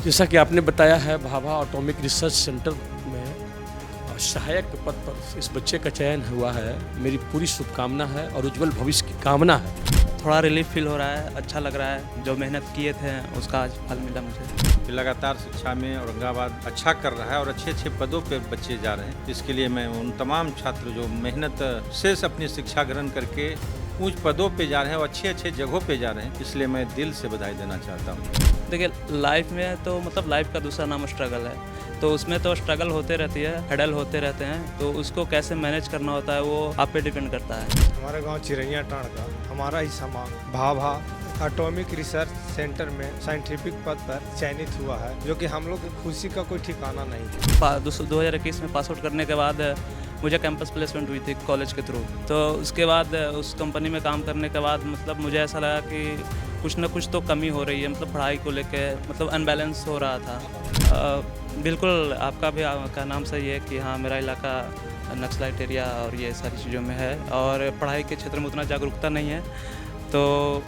जैसा कि आपने बताया है, भाभा एटॉमिक रिसर्च सेंटर में सहायक के पद पर इस बच्चे का चयन हुआ है। मेरी पूरी शुभकामना है और उज्जवल भविष्य की कामना है। थोड़ा रिलीफ फील हो रहा है, अच्छा लग रहा है। जो मेहनत किए थे उसका आज फल मिला मुझे। लगातार शिक्षा में औरंगाबाद अच्छा कर रहा है और अच्छे अच्छे पदों पे बच्चे जा रहे हैं। इसके लिए मैं उन तमाम छात्र जो मेहनत से अपनी शिक्षा ग्रहण करके ऊंच पदों पे जा रहे हैं और अच्छे अच्छे जगहों पे जा रहे हैं, इसलिए मैं दिल से बधाई देना चाहता हूँ। देखिए, लाइफ में तो मतलब लाइफ का दूसरा नाम स्ट्रगल है, तो उसमें तो स्ट्रगल होते रहती है, हेडल होते रहते हैं, तो उसको कैसे मैनेज करना होता है वो आप पे डिपेंड करता है। हमारे गांव चिरैया टाण का हमारा ही समाज भाभा एटॉमिक रिसर्च सेंटर में साइंटिफिक पद पर चयनित हुआ है, जो कि हम लोग की खुशी का कोई ठिकाना नहीं है। 2021 में पास आउट करने के बाद मुझे कैंपस प्लेसमेंट हुई थी कॉलेज के थ्रू। तो उसके बाद उस कंपनी में काम करने के बाद मतलब मुझे ऐसा लगा कि कुछ ना कुछ तो कमी हो रही है, मतलब पढ़ाई को लेके मतलब अनबैलेंस हो रहा था। बिल्कुल आपका भी का नाम सही है कि हाँ, मेरा इलाका नक्सलाइट एरिया और ये सारी चीज़ों में है और पढ़ाई के क्षेत्र में उतना जागरूकता नहीं है। तो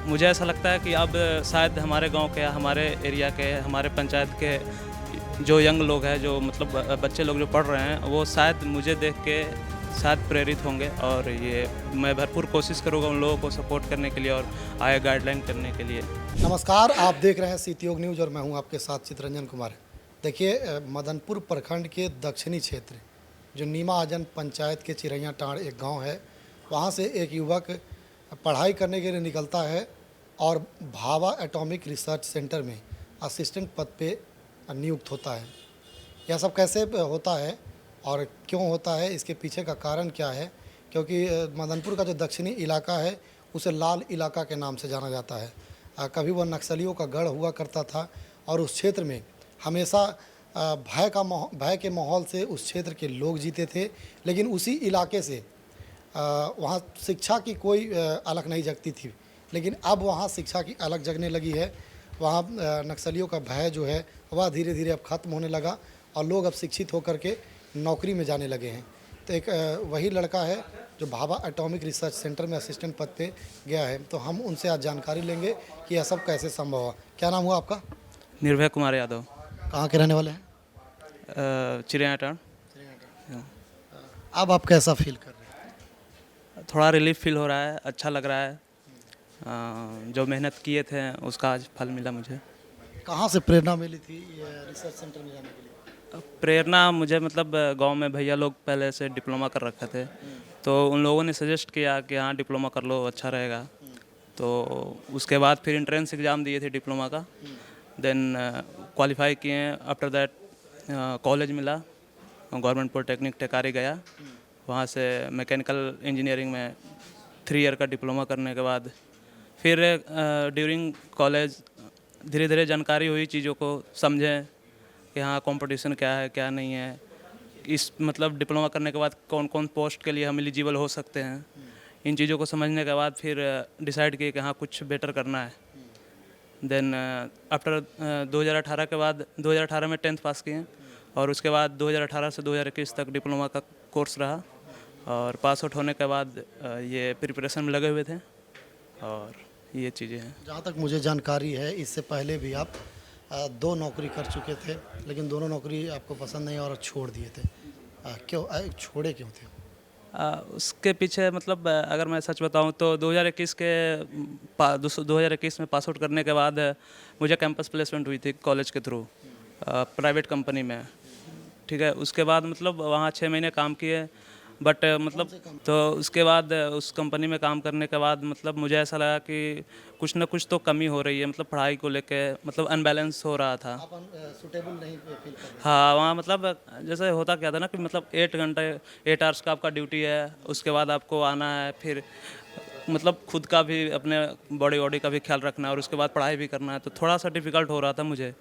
मुझे ऐसा लगता है कि अब शायद हमारे गांव के, हमारे एरिया के, हमारे पंचायत के जो यंग लोग हैं, जो मतलब बच्चे लोग जो पढ़ रहे हैं, वो शायद मुझे देख के शायद प्रेरित होंगे और ये मैं भरपूर कोशिश करूँगा उन लोगों को सपोर्ट करने के लिए और आगे गाइडलाइन करने के लिए। नमस्कार, आप देख रहे हैं सीतियोग न्यूज़ और मैं हूं आपके साथ चितरंजन कुमार। देखिए, मदनपुर प्रखंड के दक्षिणी क्षेत्र जो नीमा आजन पंचायत के चिरैया टाड़ एक गांव है, वहां से एक युवक पढ़ाई करने के लिए निकलता है और भाभा एटॉमिक रिसर्च सेंटर में असिस्टेंट पद पे नियुक्त होता है। यह सब कैसे होता है और क्यों होता है, इसके पीछे का कारण क्या है? क्योंकि मदनपुर का जो दक्षिणी इलाका है उसे लाल इलाका के नाम से जाना जाता है। कभी वह नक्सलियों का गढ़ हुआ करता था और उस क्षेत्र में हमेशा भय के माहौल से उस क्षेत्र के लोग जीते थे। लेकिन उसी इलाके से वहाँ शिक्षा की कोई अलग नहीं जगती थी, लेकिन अब वहाँ शिक्षा की अलग जगने लगी है। वहाँ नक्सलियों का भय जो है वह धीरे धीरे अब ख़त्म होने लगा और लोग अब शिक्षित होकर के नौकरी में जाने लगे हैं। तो एक वही लड़का है जो भाभा एटॉमिक रिसर्च सेंटर में असिस्टेंट पद पे गया है, तो हम उनसे आज जानकारी लेंगे कि यह सब कैसे संभव हुआ। क्या नाम हुआ आपका? निर्भय कुमार यादव। कहाँ के रहने वाले हैं? चिरैया टाड़। अब आप कैसा फील कर रहे हैं? थोड़ा रिलीफ फील हो रहा है, अच्छा लग रहा है। जो मेहनत किए थे उसका आज फल मिला मुझे। कहाँ से प्रेरणा मिली थी ये रिसर्च सेंटर में जाने के लिए? प्रेरणा मुझे मतलब गांव में भैया लोग पहले से डिप्लोमा कर रखे थे, तो उन लोगों ने सजेस्ट किया कि हाँ डिप्लोमा कर लो, अच्छा रहेगा। तो उसके बाद फिर एंट्रेंस एग्ज़ाम दिए थे डिप्लोमा का, देन क्वालिफाई किए। आफ्टर दैट कॉलेज मिला, गवर्नमेंट पॉलिटेक्निक टेकारी गया, वहाँ से मैकेनिकल इंजीनियरिंग में 3 ईयर का डिप्लोमा करने के बाद फिर ड्यूरिंग कॉलेज धीरे धीरे जानकारी हुई, चीज़ों को समझें कि हाँ कंपटीशन क्या है क्या नहीं है। इस मतलब डिप्लोमा करने के बाद कौन कौन पोस्ट के लिए हम एलिजिबल हो सकते हैं, इन चीज़ों को समझने के बाद फिर डिसाइड किए कि हाँ कुछ बेटर करना है। देन आफ्टर 2018 के बाद 2018 में 10th पास किए और उसके बाद 2018 से 2021 तक डिप्लोमा का कोर्स रहा और पास आउट होने के बाद ये प्रिपरेशन में लगे हुए थे और ये चीज़ें हैं। जहाँ तक मुझे जानकारी है, इससे पहले भी आप 2 नौकरी कर चुके थे, लेकिन दोनों नौकरी आपको पसंद नहीं और छोड़ दिए थे। क्यों छोड़े क्यों थे? उसके पीछे मतलब अगर मैं सच बताऊं तो 2021 में पास आउट करने के बाद मुझे कैंपस प्लेसमेंट हुई थी कॉलेज के थ्रू प्राइवेट कंपनी में। ठीक है, उसके बाद मतलब वहाँ 6 महीने काम किए, बट मतलब तो उसके बाद उस कंपनी में काम करने के बाद मतलब मुझे ऐसा लगा कि कुछ ना कुछ तो कमी हो रही है, मतलब पढ़ाई को लेके मतलब अनबैलेंस हो रहा था। आप सुटेबल नहीं फील कर रहे? हाँ, वहाँ मतलब जैसे होता क्या था ना कि मतलब 8 आवर्स का आपका ड्यूटी है, उसके बाद आपको आना है, फिर मतलब खुद का भी अपने बॉडी का भी ख्याल रखना है और उसके बाद पढ़ाई भी करना है, तो थोड़ा सा डिफ़िकल्ट हो रहा था मुझे।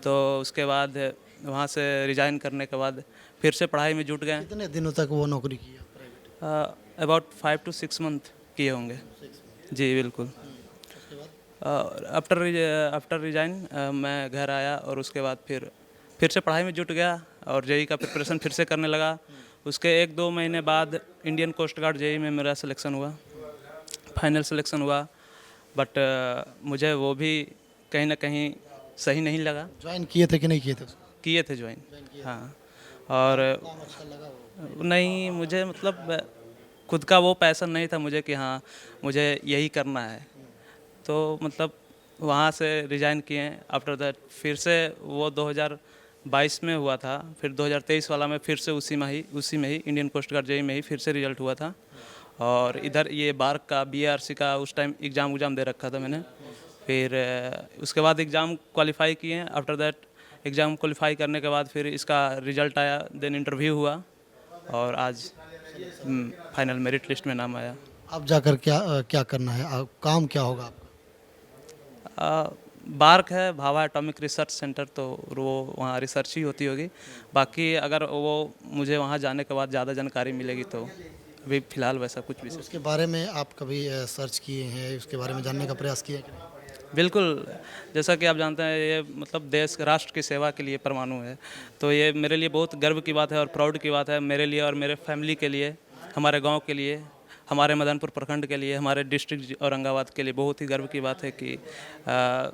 तो उसके बाद वहाँ से रिज़ाइन करने के बाद फिर से पढ़ाई में जुट गए। कितने दिनों तक वो नौकरी की प्राइवेट? अबाउट 5 to 6 मंथ किए होंगे। जी बिल्कुल। आफ्टर रिजाइन मैं घर आया और उसके बाद फिर से पढ़ाई में जुट गया और जेई का प्रिपरेशन फिर से करने लगा। उसके 1-2 महीने बाद इंडियन कोस्ट गार्ड जेई में मेरा सिलेक्शन हुआ, फाइनल सिलेक्शन हुआ। बट मुझे वो भी कहीं ना कहीं सही नहीं लगा। ज्वाइन किए थे कि नहीं किए थे उसको? किए थे ज्वाइन, हाँ। और नहीं, मुझे मतलब खुद का वो पैशन नहीं था मुझे कि हाँ मुझे यही करना है, तो मतलब वहाँ से रिज़ाइन किए। आफ्टर दैट फिर से वो 2022 में हुआ था, फिर 2023 वाला में फिर से उसी में ही इंडियन कोस्ट गार्ड जेईई में ही फिर से रिजल्ट हुआ था। और इधर ये बार्क का BARC का उस टाइम एग्ज़ाम दे रखा था मैंने। फिर उसके बाद एग्ज़ाम क्वालिफाई किए। आफ्टर दैट एग्ज़ाम क्वालिफाई करने के बाद फिर इसका रिज़ल्ट आया, देन इंटरव्यू हुआ और आज फाइनल मेरिट लिस्ट में नाम आया। अब जाकर क्या करना है, काम क्या होगा आपका? बार्क है, भाभा एटॉमिक रिसर्च सेंटर, तो वो वहाँ रिसर्च ही होती होगी। बाकी अगर वो मुझे वहाँ जाने के बाद ज़्यादा जानकारी मिलेगी तो अभी फ़िलहाल वैसा कुछ भी। उसके बारे में आप कभी सर्च किए हैं, उसके बारे में जानने का प्रयास किया कि नहीं? बिल्कुल, जैसा कि आप जानते हैं ये मतलब देश राष्ट्र की सेवा के लिए परमाणु है, तो ये मेरे लिए बहुत गर्व की बात है और प्राउड की बात है, मेरे लिए और मेरे फैमिली के लिए, हमारे गांव के लिए, हमारे मदनपुर प्रखंड के लिए, हमारे डिस्ट्रिक्ट औरंगाबाद के लिए बहुत ही गर्व की बात है कि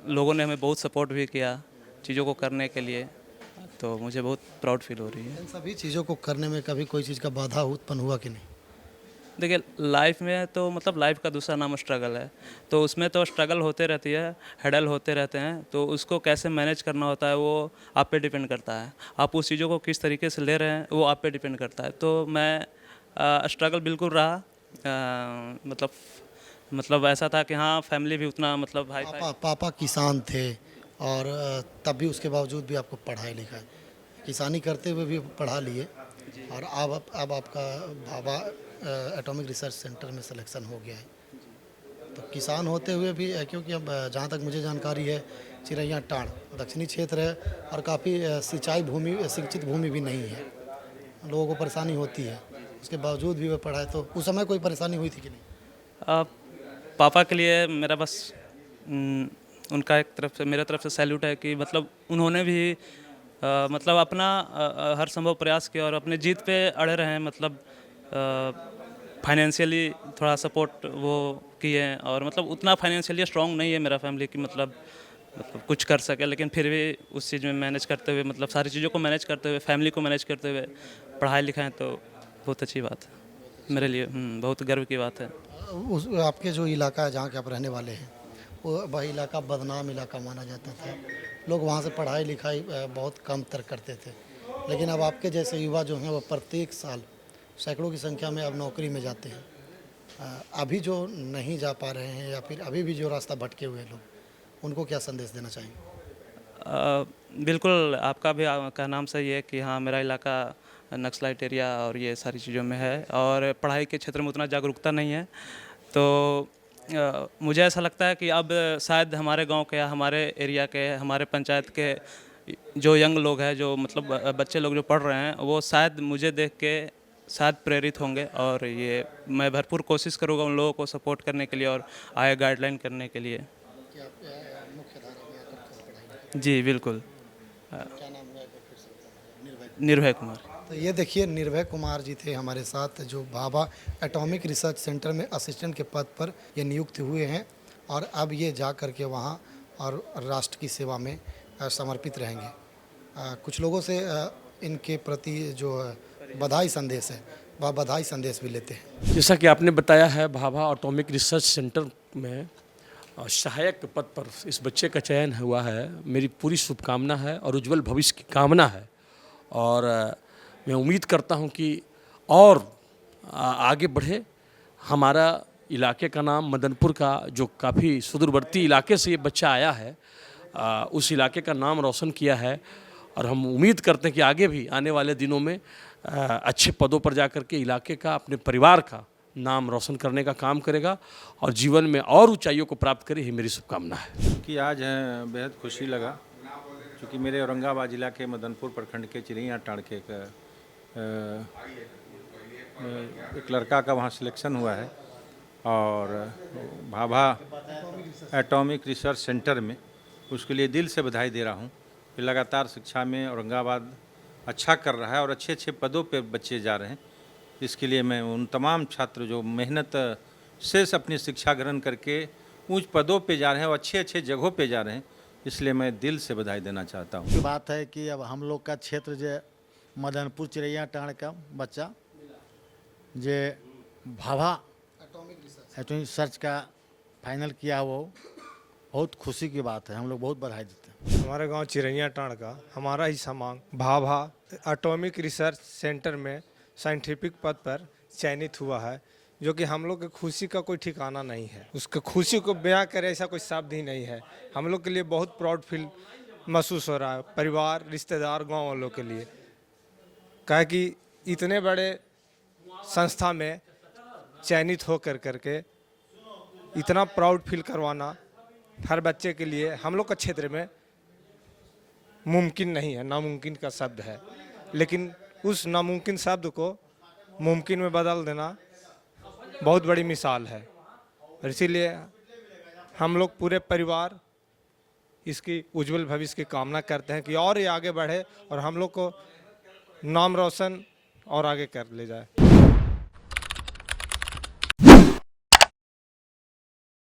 लोगों ने हमें बहुत सपोर्ट भी किया चीज़ों को करने के लिए, तो मुझे बहुत प्राउड फील हो रही है। इन सभी चीज़ों को करने में कभी कोई चीज़ का बाधा उत्पन्न हुआ कि नहीं? देखिए, लाइफ में तो मतलब लाइफ का दूसरा नाम स्ट्रगल है, तो उसमें तो स्ट्रगल होते रहती है, हैडल होते रहते हैं, तो उसको कैसे मैनेज करना होता है वो आप पे डिपेंड करता है। आप उस चीज़ों को किस तरीके से ले रहे हैं वो आप पे डिपेंड करता है। तो मैं स्ट्रगल बिल्कुल रहा, मतलब ऐसा था कि हाँ फैमिली भी उतना मतलब भाई पापा किसान थे और तब भी उसके बावजूद भी आपको पढ़ाई लिखाई, किसानी करते हुए भी पढ़ा लिए और अब आपका भाभा एटॉमिक रिसर्च सेंटर में सिलेक्शन हो गया है। तो किसान होते हुए भी क्योंकि अब जहाँ तक मुझे जानकारी है चिरैया टांड़ दक्षिणी क्षेत्र है और काफ़ी शिक्षित भूमि भी नहीं है, लोगों को परेशानी होती है, उसके बावजूद भी वह पढ़ाए। तो उस समय कोई परेशानी हुई थी कि नहीं? पापा के लिए मेरा बस उनका एक तरफ से मेरे तरफ से सैल्यूट है कि मतलब उन्होंने भी मतलब अपना हर संभव प्रयास किया और अपने जीत पे अड़े रहे, मतलब फाइनेंशियली थोड़ा सपोर्ट वो किए हैं और मतलब उतना फाइनेंशियली स्ट्रांग नहीं है मेरा फैमिली की मतलब कुछ कर सके, लेकिन फिर भी उस चीज़ में मैनेज करते हुए मतलब सारी चीज़ों को मैनेज करते हुए फैमिली को मैनेज करते हुए पढ़ाई लिखाएं, तो बहुत अच्छी बात है मेरे लिए, बहुत गर्व की बात है। उस आपके जो इलाका है जहाँ के आप रहने वाले हैं वह इलाका बदनाम इलाका माना जाता था, लोग वहाँ से पढ़ाई लिखाई बहुत कम तर करते थे, लेकिन अब आपके जैसे युवा जो हैं वो प्रत्येक साल सैकड़ों की संख्या में अब नौकरी में जाते हैं। अभी जो नहीं जा पा रहे हैं या फिर अभी भी जो रास्ता भटके हुए लोग, उनको क्या संदेश देना चाहेंगे? बिल्कुल, आपका भी का नाम सही है कि हाँ मेरा इलाका नक्सलाइट एरिया और ये सारी चीज़ों में है और पढ़ाई के क्षेत्र में उतना जागरूकता नहीं है, तो मुझे ऐसा लगता है कि अब शायद हमारे गांव के या हमारे एरिया के हमारे पंचायत के जो यंग लोग हैं, जो मतलब बच्चे लोग जो पढ़ रहे हैं, वो शायद मुझे देख के शायद प्रेरित होंगे और ये मैं भरपूर कोशिश करूँगा उन लोगों को सपोर्ट करने के लिए और आगे गाइडलाइन करने के लिए। जी बिल्कुल। निर्भय कुमार। तो ये देखिए निर्भय कुमार जी थे हमारे साथ, जो भाभा एटॉमिक रिसर्च सेंटर में असिस्टेंट के पद पर ये नियुक्त हुए हैं और अब ये जा कर के वहाँ और राष्ट्र की सेवा में समर्पित रहेंगे। कुछ लोगों से इनके प्रति जो बधाई संदेश है वह बधाई संदेश भी लेते हैं। जैसा कि आपने बताया है, भाभा एटॉमिक रिसर्च सेंटर में सहायक के पद पर इस बच्चे का चयन हुआ है। मेरी पूरी शुभकामना है और उज्जवल भविष्य की कामना है और मैं उम्मीद करता हूं कि और आगे बढ़े। हमारा इलाके का नाम मदनपुर का जो काफ़ी सुदूरवर्ती इलाके से ये बच्चा आया है, उस इलाके का नाम रोशन किया है और हम उम्मीद करते हैं कि आगे भी आने वाले दिनों में अच्छे पदों पर जाकर के इलाके का, अपने परिवार का नाम रोशन करने का काम करेगा और जीवन में और ऊंचाइयों को प्राप्त करे, ही मेरी शुभकामना है। कि आज बेहद खुशी लगा क्योंकि मेरे औरंगाबाद जिला के मदनपुर प्रखंड के चिरैया टांड़ के एक लड़का का वहाँ सिलेक्शन हुआ है और भाभा एटॉमिक रिसर्च सेंटर में, उसके लिए दिल से बधाई दे रहा हूँ कि लगातार शिक्षा में औरंगाबाद अच्छा कर रहा है और अच्छे अच्छे पदों पे बच्चे जा रहे हैं। इसके लिए मैं उन तमाम छात्र जो मेहनत से अपनी शिक्षा ग्रहण करके ऊंच पदों पे जा रहे हैं और अच्छे अच्छे जगहों पे जा रहे हैं, इसलिए मैं दिल से बधाई देना चाहता हूँ। की बात है कि अब हम लोग का क्षेत्र जो मदनपुर चिरैया टाँड़ का बच्चा जे भाभा एटॉमिक रिसर्च का फाइनल किया, वो बहुत खुशी की बात है। हम लोग बहुत बधाई देते हैं। हमारे गांव चिरैया टाँड़ का हमारा ही समांग भाभा एटॉमिक रिसर्च सेंटर में साइंटिफिक पद पर चयनित हुआ है, जो कि हम लोग की खुशी का कोई ठिकाना नहीं है। उसके खुशी को बयां करे ऐसा कोई शब्द ही नहीं है। हम लोग के लिए बहुत प्राउड फील महसूस हो रहा है, परिवार, रिश्तेदार, गांव वालों के लिए। कहा कि इतने बड़े संस्था में चयनित हो करके इतना प्राउड फील करवाना हर बच्चे के लिए हम लोग का क्षेत्र में मुमकिन नहीं है, नामुमकिन का शब्द है। लेकिन उस नामुमकिन शब्द को मुमकिन में बदल देना बहुत बड़ी मिसाल है। और इसीलिए हम लोग पूरे परिवार इसकी उज्जवल भविष्य की कामना करते हैं कि और ये आगे बढ़े और हम लोग को नाम रोशन और आगे कर ले जाए।